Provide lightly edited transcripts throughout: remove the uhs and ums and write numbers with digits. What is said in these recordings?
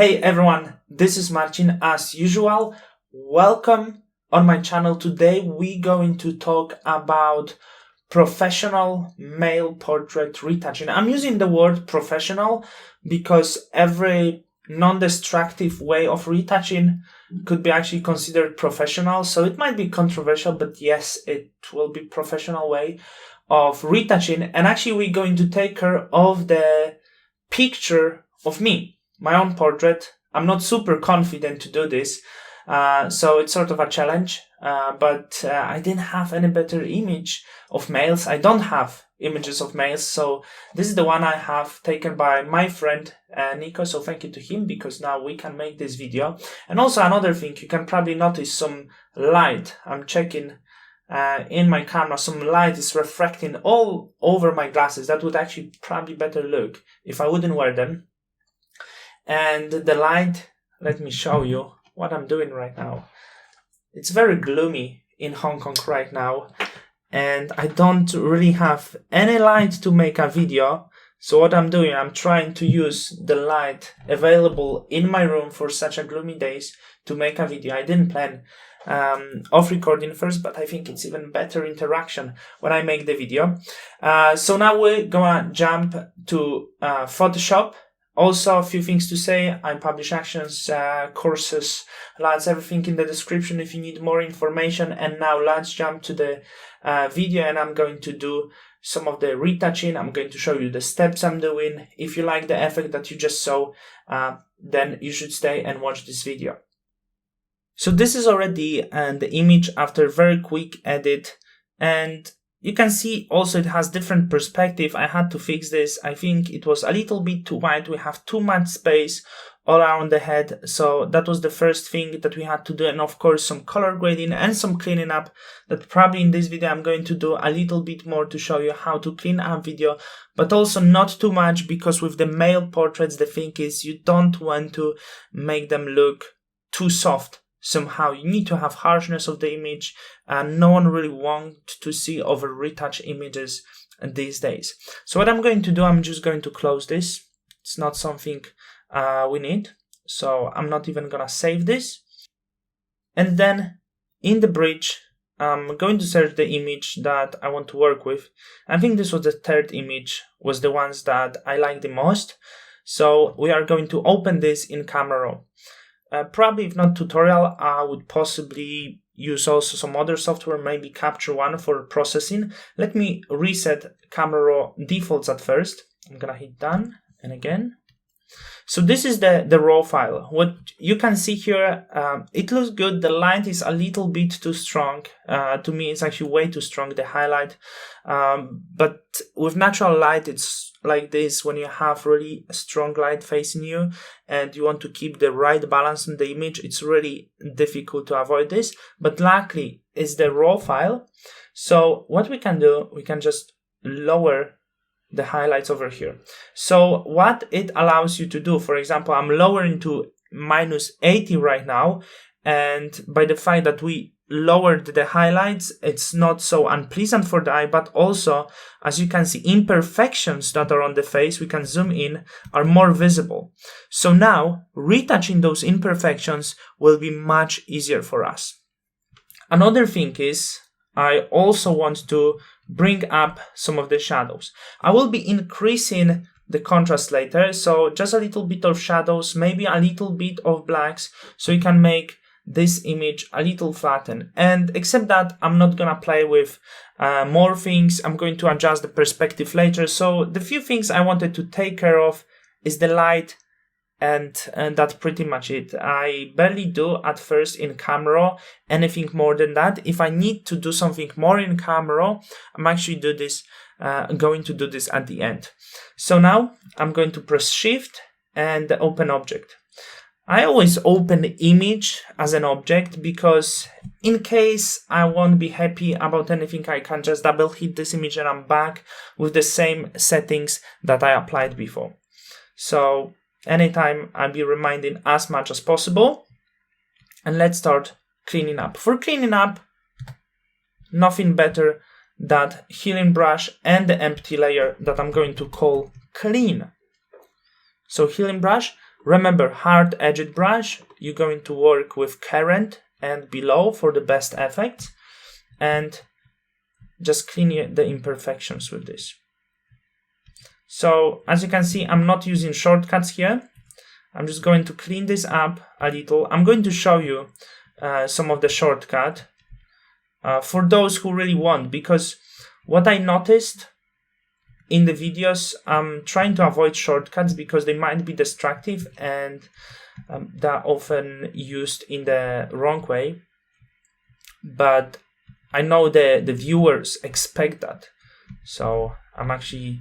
Hey everyone, this is Marcin as usual. Welcome on my channel. Today we're going to talk about professional male portrait retouching. I'm using the word professional because every non-destructive way of retouching could be actually considered professional. So it might be controversial, but yes, it will be professional way of retouching. And actually we're going to take care of the picture of me. My own portrait. I'm not super confident to do this, so it's sort of a challenge, but I didn't have any better image of males. I don't have images of males, so this is the one I have taken by my friend Nico, so thank you to him, because now we can make this video. And also another thing, you can probably notice some light. I'm checking in my camera, some light is refracting all over my glasses. That would actually probably better look if I wouldn't wear them. And the light, let me show you what I'm doing right now. It's very gloomy in Hong Kong right now, and I don't really have any light to make a video. So what I'm doing, I'm trying to use the light available in my room for such a gloomy days to make a video. I didn't plan off recording first, but I think it's even better interaction when I make the video. So now we're gonna jump to Photoshop. Also, a few things to say. I publish actions, courses, lots, everything in the description if you need more information. And now let's jump to the video, and I'm going to do some of the retouching. I'm going to show you the steps I'm doing. If you like the effect that you just saw, then you should stay and watch this video. So this is already the image after very quick edit, and you can see also it has different perspective. I had to fix this. I think it was a little bit too wide. We have too much space all around the head. So that was the first thing that we had to do. And of course, some color grading and some cleaning up that probably in this video I'm going to do a little bit more to show you how to clean up video, but also not too much, because with the male portraits, the thing is you don't want to make them look too soft. Somehow you need to have harshness of the image, and no one really wants to see over retouch images these days. So what I'm going to do, I'm just going to close this. It's not something we need, so I'm not even gonna save this. And then in the bridge, I'm going to search the image that I want to work with. I think this was the third image, was the ones that I like the most. So we are going to open this in Camera Raw. Probably if not tutorial, I would possibly use also some other software, maybe Capture One for processing. Let me reset Camera Raw defaults at first. I'm gonna hit done, and again. So this is the raw file. What you can see here, it looks good. The light is a little bit too strong. To me, it's actually way too strong, the highlight. But with natural light, it's like this. When you have really strong light facing you and you want to keep the right balance in the image, it's really difficult to avoid this. But luckily, it's the raw file. So what we can do, we can just lower the highlights over here. So what it allows you to do, for example, I'm lowering to -80 right now, and by the fact that we lowered the highlights, it's not so unpleasant for the eye, but also, as you can see, imperfections that are on the face, we can zoom in, are more visible. So now retouching those imperfections will be much easier for us. Another thing is, I also want to bring up some of the shadows. I will be increasing the contrast later, so just a little bit of shadows, maybe a little bit of blacks, so you can make this image a little flattened. And except that, I'm not gonna play with more things. I'm going to adjust the perspective later. So the few things I wanted to take care of is the light, and that's pretty much it. I barely do at first in Camera Raw anything more than that. If I need to do something more in Camera Raw, I'm actually going to do this at the end. So now I'm going to press Shift and open object. I always open the image as an object, because in case I won't be happy about anything, I can just double hit this image and I'm back with the same settings that I applied before. So anytime I'll be reminding as much as possible. And let's start cleaning up. For cleaning up, nothing better than healing brush and the empty layer that I'm going to call clean. So healing brush, Remember, hard edged brush, you're going to work with current and below for the best effects, and just clean the imperfections with this. So as you can see, I'm not using shortcuts here. I'm just going to clean this up a little. I'm going to show you some of the shortcut for those who really want, because what I noticed in the videos, I'm trying to avoid shortcuts because they might be destructive and they're often used in the wrong way. But I know the viewers expect that, so I'm actually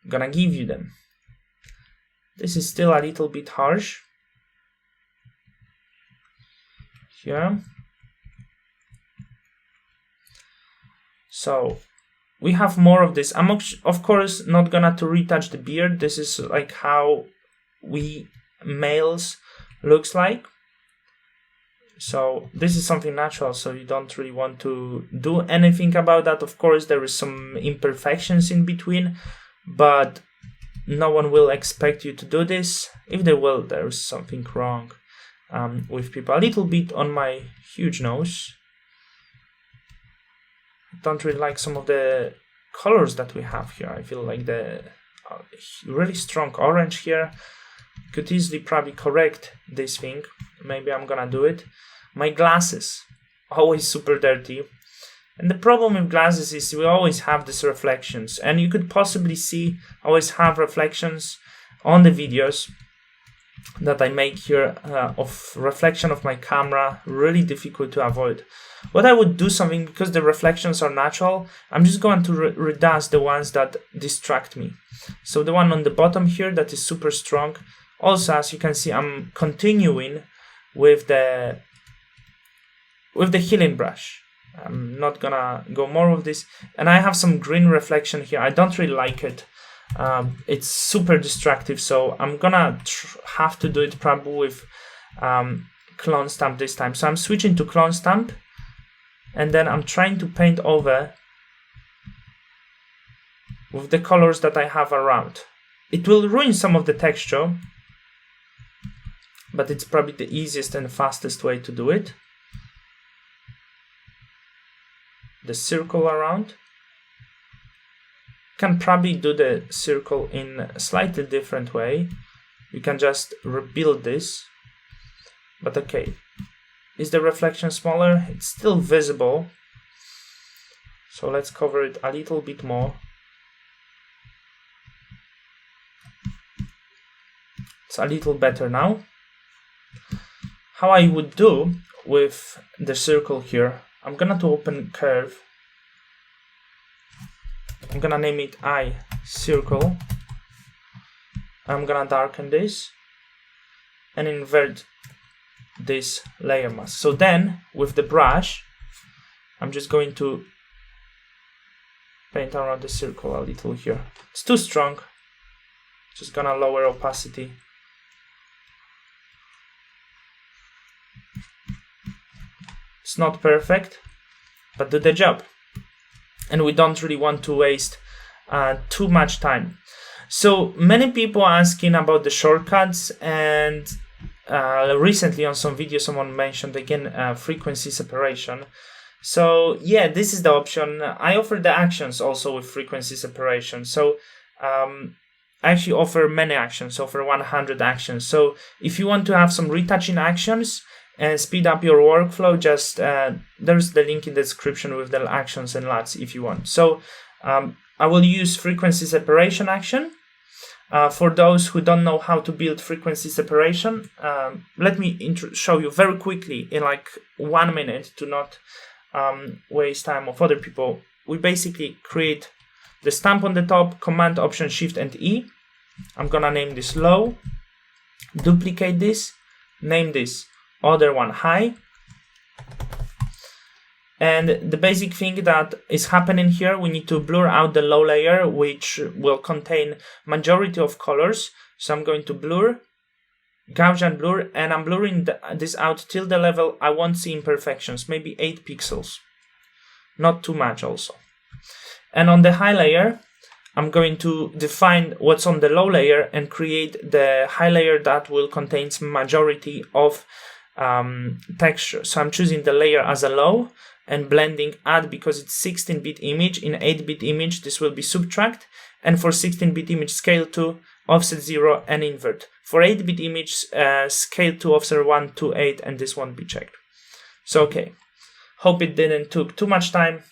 gonna give you them. This is still a little bit harsh here. So we have more of this. I'm of course not gonna to retouch the beard. This is like how we males looks like. So this is something natural, so you don't really want to do anything about that. Of course, there is some imperfections in between, but no one will expect you to do this. If they will, there is something wrong with people. A little bit on my huge nose. I don't really like some of the colors that we have here. I feel like the really strong orange here. Could easily probably correct this thing. Maybe I'm gonna do it. My glasses, always super dirty. And the problem with glasses is we always have these reflections, and you could possibly see always have reflections on the videos that I make here of reflection of my camera, really difficult to avoid. What I would do something, because the reflections are natural, I'm just going to redust the ones that distract me. So the one on the bottom here that is super strong. Also, as you can see, I'm continuing with the healing brush. I'm not gonna go more of this. And I have some green reflection here. I don't really like it. It's super destructive, so I'm gonna have to do it probably with clone stamp this time. So I'm switching to clone stamp, and then I'm trying to paint over with the colors that I have around. It will ruin some of the texture, but it's probably the easiest and fastest way to do it. The circle around. Can probably do the circle in a slightly different way. You can just rebuild this. But okay. Is the reflection smaller? It's still visible. So let's cover it a little bit more. It's a little better now. How I would do with the circle here, I'm gonna to open curve. I'm gonna name it I circle. I'm gonna darken this and invert this layer mask. So then with the brush, I'm just going to paint around the circle a little here. It's too strong. Just gonna lower opacity. It's not perfect, but do the job. And we don't really want to waste too much time. So many people are asking about the shortcuts, and recently on some videos someone mentioned again frequency separation. So yeah, this is the option. I offer the actions also with frequency separation. So I actually offer many actions, offer 100 actions. So if you want to have some retouching actions and speed up your workflow, just there's the link in the description with the actions and LUTs if you want. So I will use frequency separation action. For those who don't know how to build frequency separation, let me show you very quickly in like 1 minute to not waste time of other people. We basically create the stamp on the top, Command, Option, Shift, and E. I'm gonna name this low, duplicate this, name this other one high. And the basic thing that is happening here, we need to blur out the low layer, which will contain majority of colors. So I'm going to blur, Gaussian blur, and I'm blurring this out till the level I won't see imperfections, maybe 8 pixels. Not too much also. And on the high layer, I'm going to define what's on the low layer and create the high layer that will contain majority of texture. So I'm choosing the layer as a low and blending add because it's 16-bit image. In 8-bit image, this will be subtract. And for 16-bit image, scale to, offset 0, and invert. For 8-bit image, scale to, offset 1 to 8, and this won't be checked. So, okay. Hope it didn't took too much time.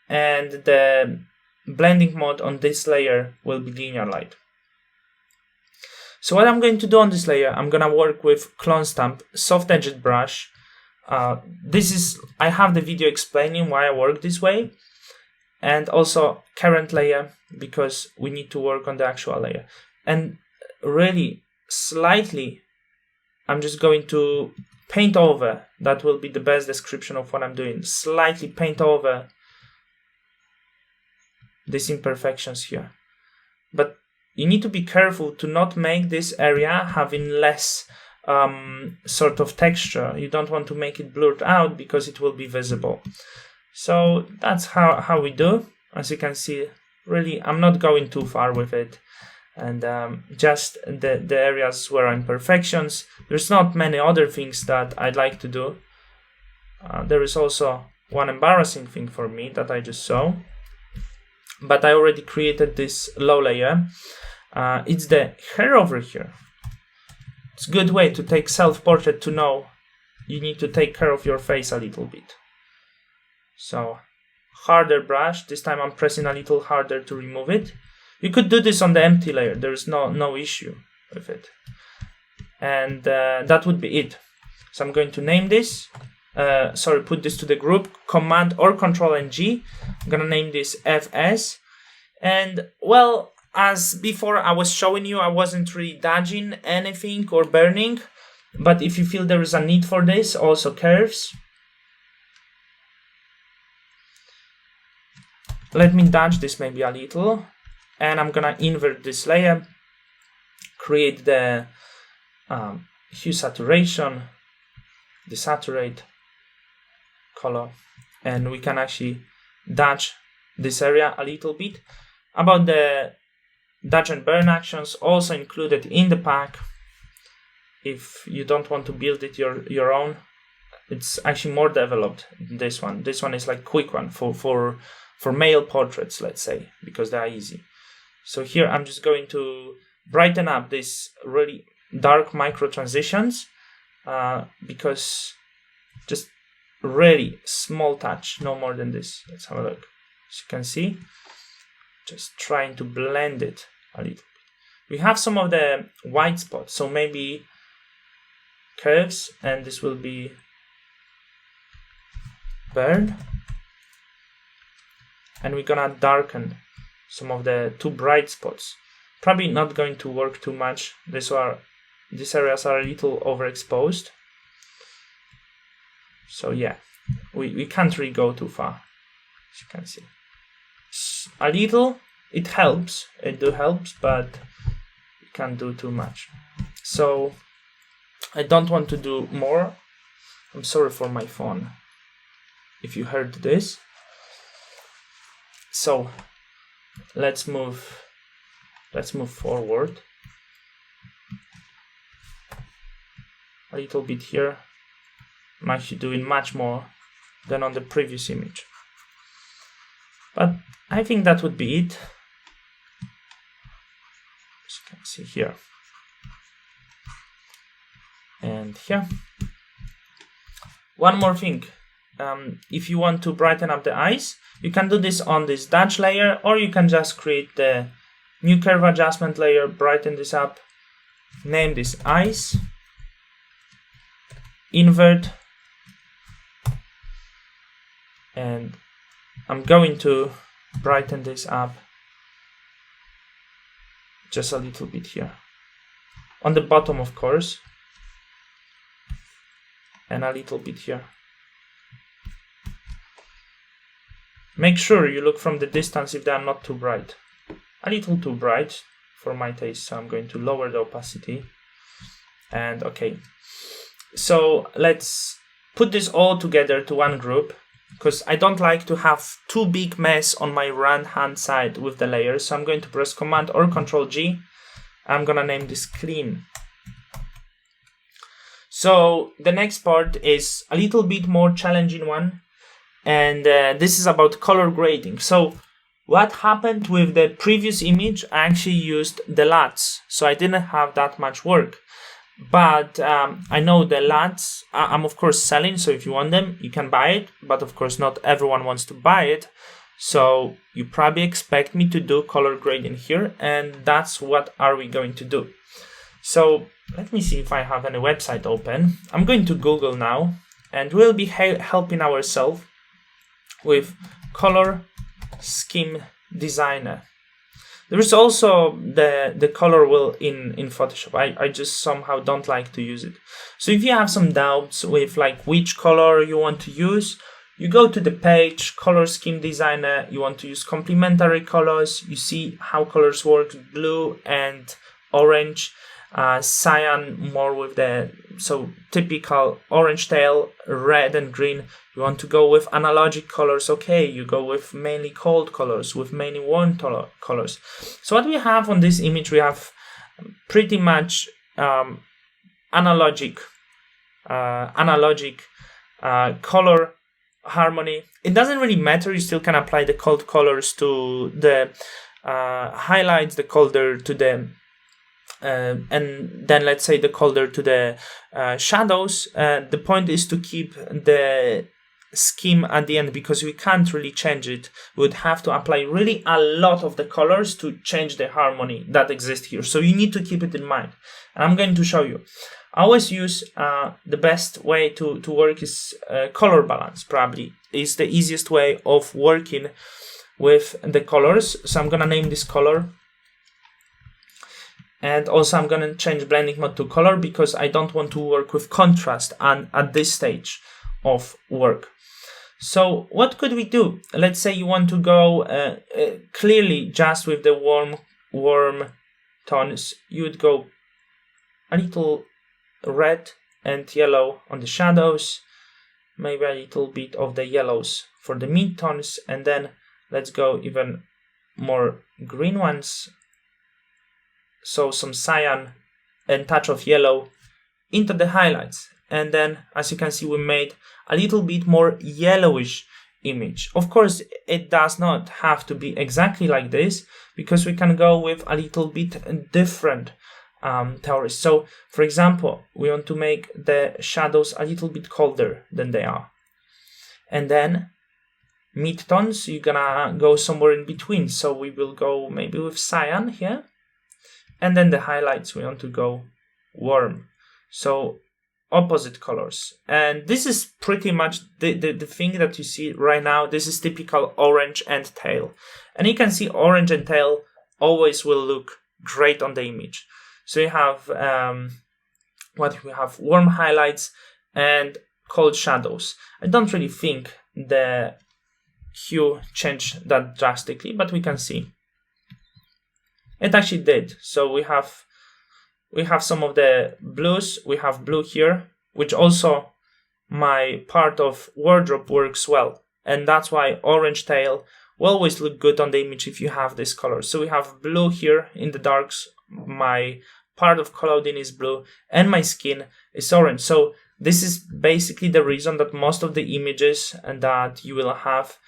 And the blending mode on this layer will be linear light. So what I'm going to do on this layer, I'm going to work with clone stamp, soft edged brush. I have the video explaining why I work this way. And also current layer, because we need to work on the actual layer. And really slightly, I'm just going to paint over. That will be the best description of what I'm doing. Slightly paint over these imperfections here. But you need to be careful to not make this area having less sort of texture. You don't want to make it blurred out because it will be visible. So that's how we do. As you can see, really, I'm not going too far with it. And just the areas where are imperfections. There's not many other things that I'd like to do. There is also one embarrassing thing for me that I just saw. But I already created this low layer. It's the hair over here. It's a good way to take self-portrait to know you need to take care of your face a little bit. So, harder brush. This time I'm pressing a little harder to remove it. You could do this on the empty layer. There's no issue with it. And that would be it. So I'm going to name this. Put this to the group. Command or Control and G. I'm going to name this FS. And, well, as before I was showing you, I wasn't really dodging anything or burning. But if you feel there is a need for this, also curves. Let me dodge this maybe a little. And I'm gonna invert this layer, create the hue saturation, desaturate color, and we can actually dodge this area a little bit. About the dodge and burn actions, also included in the pack. If you don't want to build it your own, it's actually more developed than this one. This one is like quick one for male portraits, let's say, because they are easy. So here I'm just going to brighten up these really dark micro transitions because just really small touch, no more than this. Let's have a look. As you can see, just trying to blend it a little bit. We have some of the white spots, so maybe curves, and this will be burned. And we're gonna darken some of the too bright spots. Probably not going to work too much. These areas are a little overexposed. So yeah, we can't really go too far, as you can see. A little, it helps, but you can't do too much. So I don't want to do more. I'm sorry for my phone if you heard this. So let's move forward a little bit here. I'm actually doing much more than on the previous image, but I think that would be it. As you can see here and here. One more thing. If you want to brighten up the eyes, you can do this on this dodge layer, or you can just create the new curve adjustment layer, brighten this up, name this eyes, invert, and I'm going to brighten this up just a little bit here. On the bottom, of course, and a little bit here. Make sure you look from the distance if they are not too bright. A little too bright for my taste, so I'm going to lower the opacity. And okay, so let's put this all together to one group. because I don't like to have too big mess on my right hand side with the layers. So I'm going to press Command or Control G. I'm gonna name this clean. So the next part is a little bit more challenging one, and this is about color grading. So what happened with the previous image, I actually used the LUTs, so I didn't have that much work. But I know the LUTs I'm of course selling, so if you want them, you can buy it. But of course, not everyone wants to buy it. So you probably expect me to do color grading here, and that's what are we going to do. So let me see if I have any website open. I'm going to Google now, and we'll be helping ourselves with color scheme designer. There is also the color wheel in Photoshop. I just somehow don't like to use it. So if you have some doubts with like which color you want to use, you go to the page, color scheme designer, you want to use complementary colors, you see how colors work, blue and orange, cyan more with the typical orange tail, red and green. You want to go with analogic colors, okay, you go with mainly cold colors, with mainly warm colors. So what we have on this image, we have pretty much analogic color harmony. It doesn't really matter, you still can apply the cold colors to the highlights, the color to the and then let's say the color to the shadows. The point is to keep the scheme at the end, because we can't really change it. We would have to apply really a lot of the colors to change the harmony that exists here. So you need to keep it in mind. And I'm going to show you. I always use the best way to work is color balance, probably is the easiest way of working with the colors. So I'm gonna name this color. And also I'm gonna change blending mode to color, because I don't want to work with contrast at this stage of work. So what could we do? Let's say you want to go clearly just with the warm tones. You would go a little red and yellow on the shadows, maybe a little bit of the yellows for the mid-tones, and then let's go even more green ones. So some cyan and touch of yellow into the highlights. And then, as you can see, we made a little bit more yellowish image. Of course, it does not have to be exactly like this, because we can go with a little bit different theories. So, for example, we want to make the shadows a little bit colder than they are. And then mid-tones, you're gonna go somewhere in between. So we will go maybe with cyan here. And then the highlights, we want to go warm. So opposite colors. And this is pretty much the thing that you see right now. This is typical orange and tail. And you can see orange and tail always will look great on the image. So you have we have warm highlights and cold shadows. I don't really think the hue changed that drastically, but we can see. It actually did. So we have some of the blues. We have blue here, which also my part of wardrobe works well. And that's why orange tail will always look good on the image if you have this color. So we have blue here in the darks. My part of clothing is blue and my skin is orange. So this is basically the reason that most of the images that you will have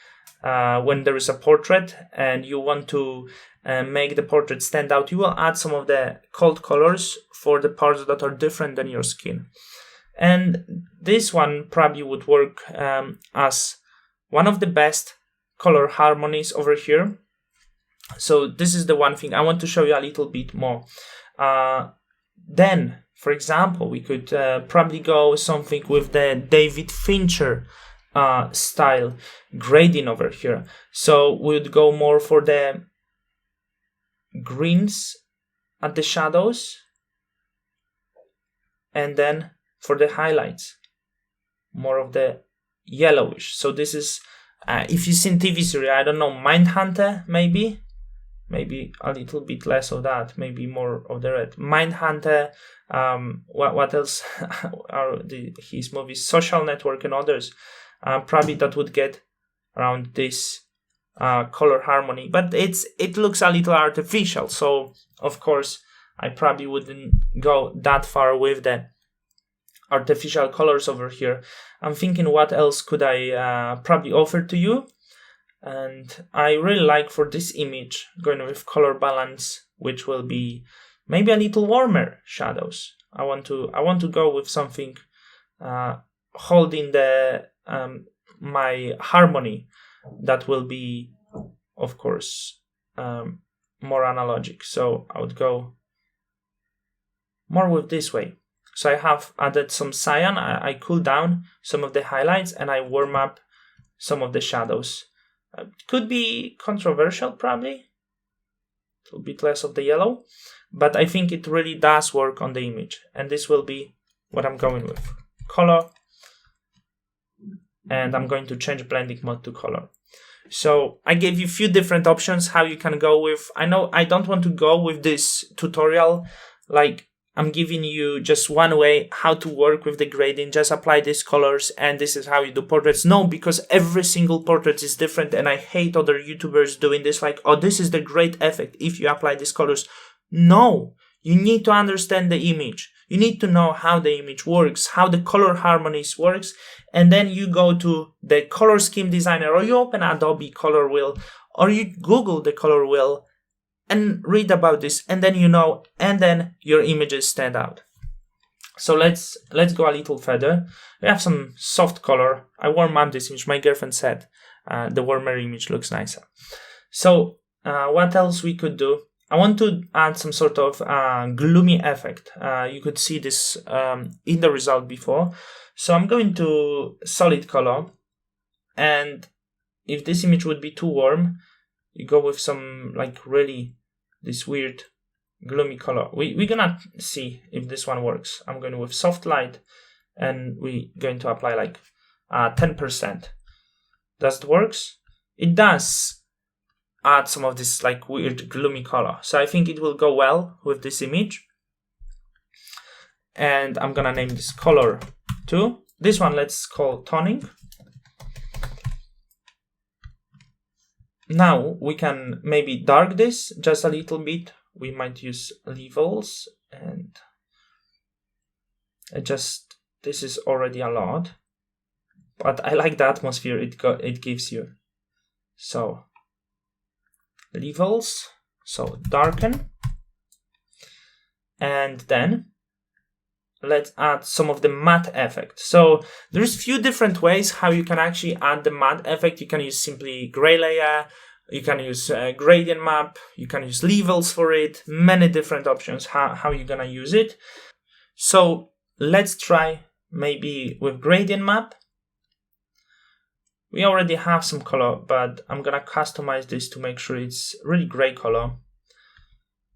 when there is a portrait and you want to make the portrait stand out, you will add some of the cold colors for the parts that are different than your skin. And this one probably would work as one of the best color harmonies over here. So this is the one thing I want to show you a little bit more. Then, for example, we could probably go something with the David Fincher style grading over here. So we would go more for the greens at the shadows, and then for the highlights more of the yellowish. So this is if you've seen TV series, I don't know, Mindhunter, maybe a little bit less of that, maybe more of the red. Mindhunter, what else are his movies? Social Network and others. Probably that would get around this color harmony, but it looks a little artificial. So of course I probably wouldn't go that far with the artificial colors over here. I'm thinking what else could I probably offer to you, and I really like for this image going with color balance, which will be maybe a little warmer shadows. I want to go with something holding the my harmony that will be, of course, more analogic. So I would go more with this way. So I have added some cyan, I cool down some of the highlights, and I warm up some of the shadows. Could be controversial probably, a little bit less of the yellow, but I think it really does work on the image, and this will be what I'm going with. Color, and I'm going to change blending mode to color. So I gave you a few different options how you can go with. I know I don't want to go with this tutorial, like I'm giving you just one way how to work with the grading, just apply these colors and this is how you do portraits. No, because every single portrait is different, and I hate other YouTubers doing this like, oh, this is the great effect if you apply these colors. No, you need to understand the image. You need to know how the image works, how the color harmonies works, and then you go to the color scheme designer, or you open Adobe Color Wheel, or you Google the color wheel and read about this, and then you know, and then your images stand out. So let's go a little further. We have some soft color. I warm up this image. My girlfriend said the warmer image looks nicer. So what else we could do? I want to add some sort of gloomy effect. You could see this in the result before. So I'm going to solid color, and if this image would be too warm, you go with some like really this weird gloomy color. We're gonna see if this one works. I'm going with soft light, and we're going to apply like 10%. Does it works? It does add some of this like weird gloomy color. So I think it will go well with this image. And I'm gonna name this color 2. This one let's call toning. Now we can maybe dark this just a little bit. We might use levels and adjust. This is already a lot, but I like the atmosphere it gives you. So levels, so darken, and then let's add some of the matte effect. So there's few different ways how you can actually add the matte effect. You can use simply gray layer, you can use gradient map, you can use levels for it, many different options how you're gonna use it. So let's try maybe with gradient map. We already have some color, but I'm gonna customize this to make sure it's really gray color.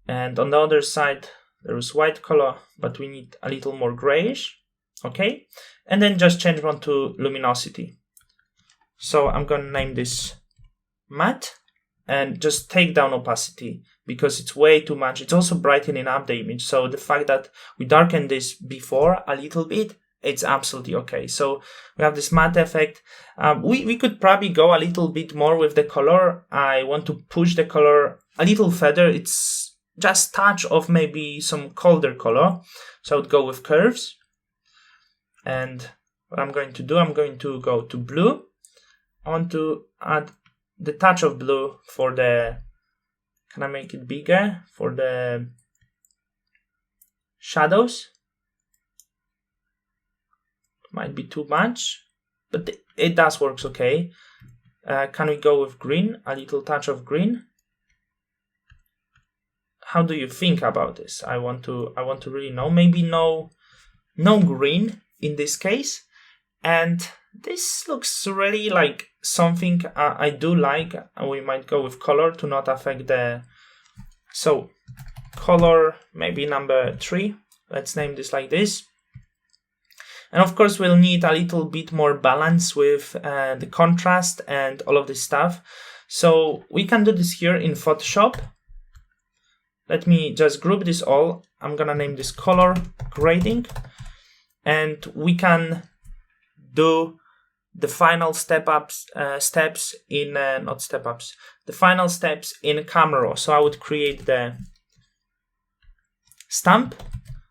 And on the other side, there is white color, but we need a little more grayish. Okay. And then just change one to luminosity. So I'm gonna name this matte and just take down opacity because it's way too much. It's also brightening up the image. So the fact that we darkened this before a little bit, it's absolutely okay. So we have this matte effect. We could probably go a little bit more with the color. I want to push the color a little further. It's just touch of maybe some colder color. So I would go with curves. And what I'm going to do, I'm going to go to blue. I want to add the touch of blue for the, can I make it bigger? For the shadows. Might be too much, but it does works okay. Can we go with green? A little touch of green. How do you think about this? I want to really know. Maybe no green in this case. And this looks really like something I do like. We might go with color to not affect the. So color maybe number 3. Let's name this like this. And of course, we'll need a little bit more balance with the contrast and all of this stuff. So we can do this here in Photoshop. Let me just group this all. I'm gonna name this color grading. And we can do the final steps in the final steps in Camera Raw. So I would create the stamp.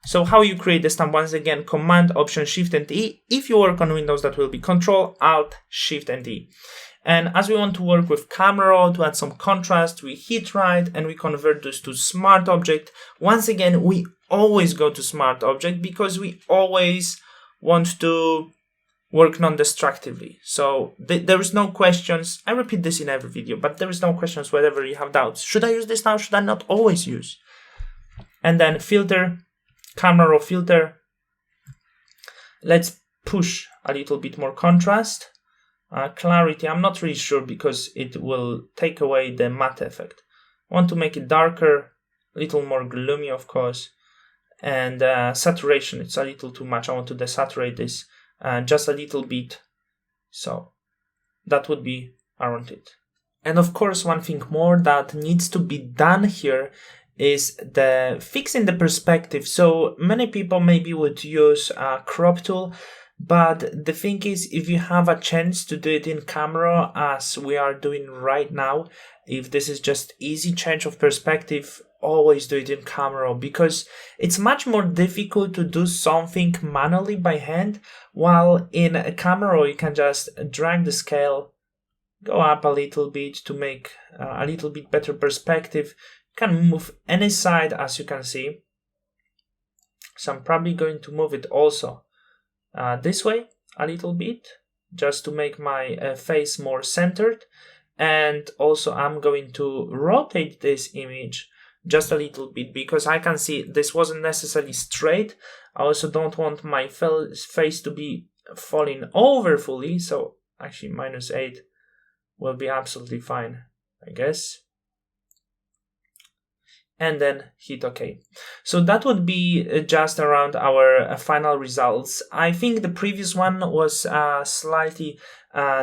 So how you create the stamp? Once again, Command, Option, Shift and E. If you work on Windows, that will be Control, Alt, Shift and E. And as we want to work with Camera Raw to add some contrast, we hit right and we convert this to Smart Object. Once again, we always go to Smart Object because we always want to work non-destructively. So there is no questions. I repeat this in every video, but there is no questions whenever you have doubts. Should I use this now? Should I not always use? And then filter, Camera Raw filter. Let's push a little bit more contrast. Clarity, I'm not really sure because it will take away the matte effect. I want to make it darker, a little more gloomy, of course. And saturation, it's a little too much. I want to desaturate this just a little bit. So that would be around it. And of course, one thing more that needs to be done here is the fixing the perspective. So many people maybe would use a crop tool, but the thing is, if you have a chance to do it in camera as we are doing right now, if this is just easy change of perspective, always do it in camera, because it's much more difficult to do something manually by hand, while in a camera you can just drag the scale, go up a little bit to make a little bit better perspective. You can move any side, as you can see. So I'm probably going to move it also this way a little bit, just to make my face more centered. And also I'm going to rotate this image just a little bit, because I can see this wasn't necessarily straight. I also don't want my face to be falling over fully, so actually -8 will be absolutely fine, I guess. And then hit OK. So that would be just around our final results. I think the previous one was slightly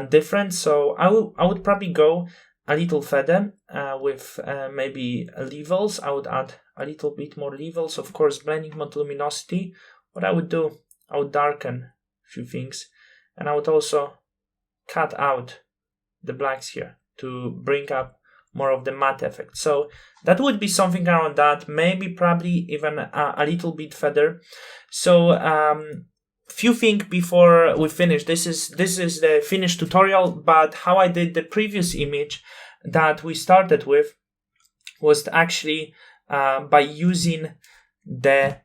different, so I would probably go a little further with maybe levels. I would add a little bit more levels. Of course, blending mode, luminosity. What I would do, I would darken a few things, and I would also cut out the blacks here to bring up more of the matte effect. So that would be something around that, maybe probably even a little bit further. So few things before we finish. This is the finished tutorial, but how I did the previous image that we started with was actually by using the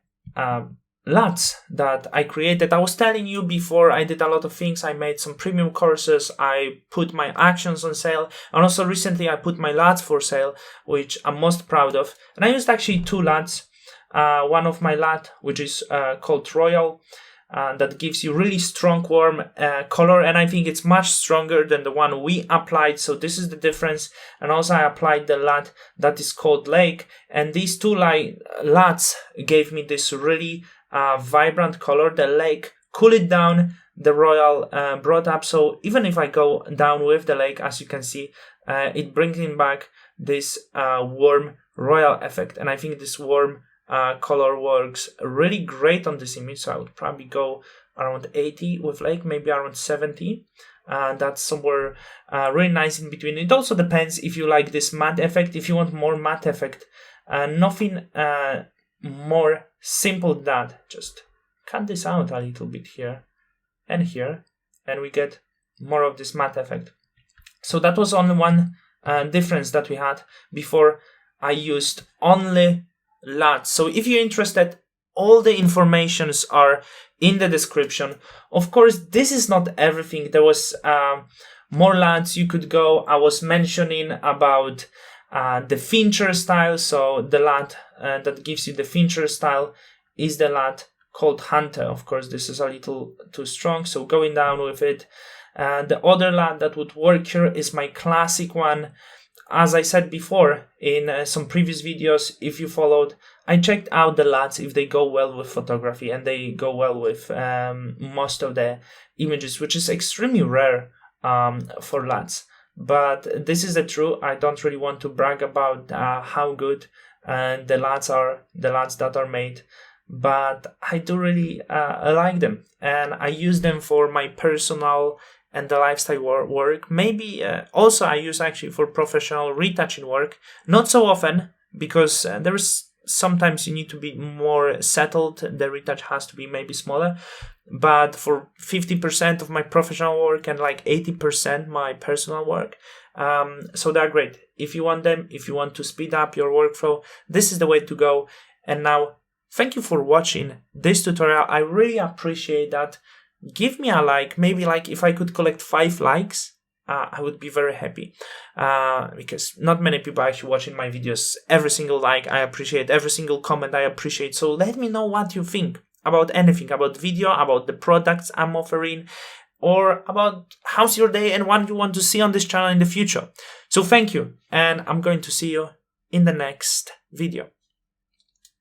LUTs that I created. I was telling you before, I did a lot of things. I made some premium courses, I put my actions on sale, and also recently I put my LUTs for sale, which I'm most proud of. And I used actually 2 LUTs. One of my LUT, which is called Royal, that gives you really strong warm color, and I think it's much stronger than the one we applied, so this is the difference. And also I applied the LUT that is called Lake, and these 2 LUTs gave me this really vibrant color. The Lake cooled it down, the Royal brought up, so even if I go down with the Lake, as you can see, it brings in back this warm Royal effect, and I think this warm color works really great on this image. So I would probably go around 80 with Lake, maybe around 70. That's somewhere really nice in between. It also depends if you like this matte effect. If you want more matte effect, nothing more simple than that. Just cut this out a little bit here and here, and we get more of this matte effect. So that was only one difference that we had. Before I used only LUTs. So if you're interested, all the informations are in the description. Of course, this is not everything. There was more LUTs you could go. I was mentioning about the Fincher style. So the LUT that gives you the Fincher style is the LUT called Hunter. Of course, this is a little too strong, so going down with it. The other LUT that would work here is my classic one. As I said before in some previous videos, if you followed, I checked out the LUTs if they go well with photography, and they go well with most of the images, which is extremely rare for LUTs. But this is the truth. I don't really want to brag about how good the LUTs are, the LUTs that are made, but I do really like them, and I use them for my personal and the lifestyle work. Maybe also I use actually for professional retouching work, not so often, because there's sometimes you need to be more settled. The retouch has to be maybe smaller, but for 50% of my professional work and like 80% my personal work, so they're great. If you want them, if you want to speed up your workflow, this is the way to go. And now, thank you for watching this tutorial. I really appreciate that. Give me a like. Maybe like if I could collect 5 likes, I would be very happy, because not many people are actually watching my videos. Every single like I appreciate, every single comment I appreciate. So let me know what you think about anything, about video, about the products I'm offering, or about how's your day and what you want to see on this channel in the future. So thank you, and I'm going to see you in the next video.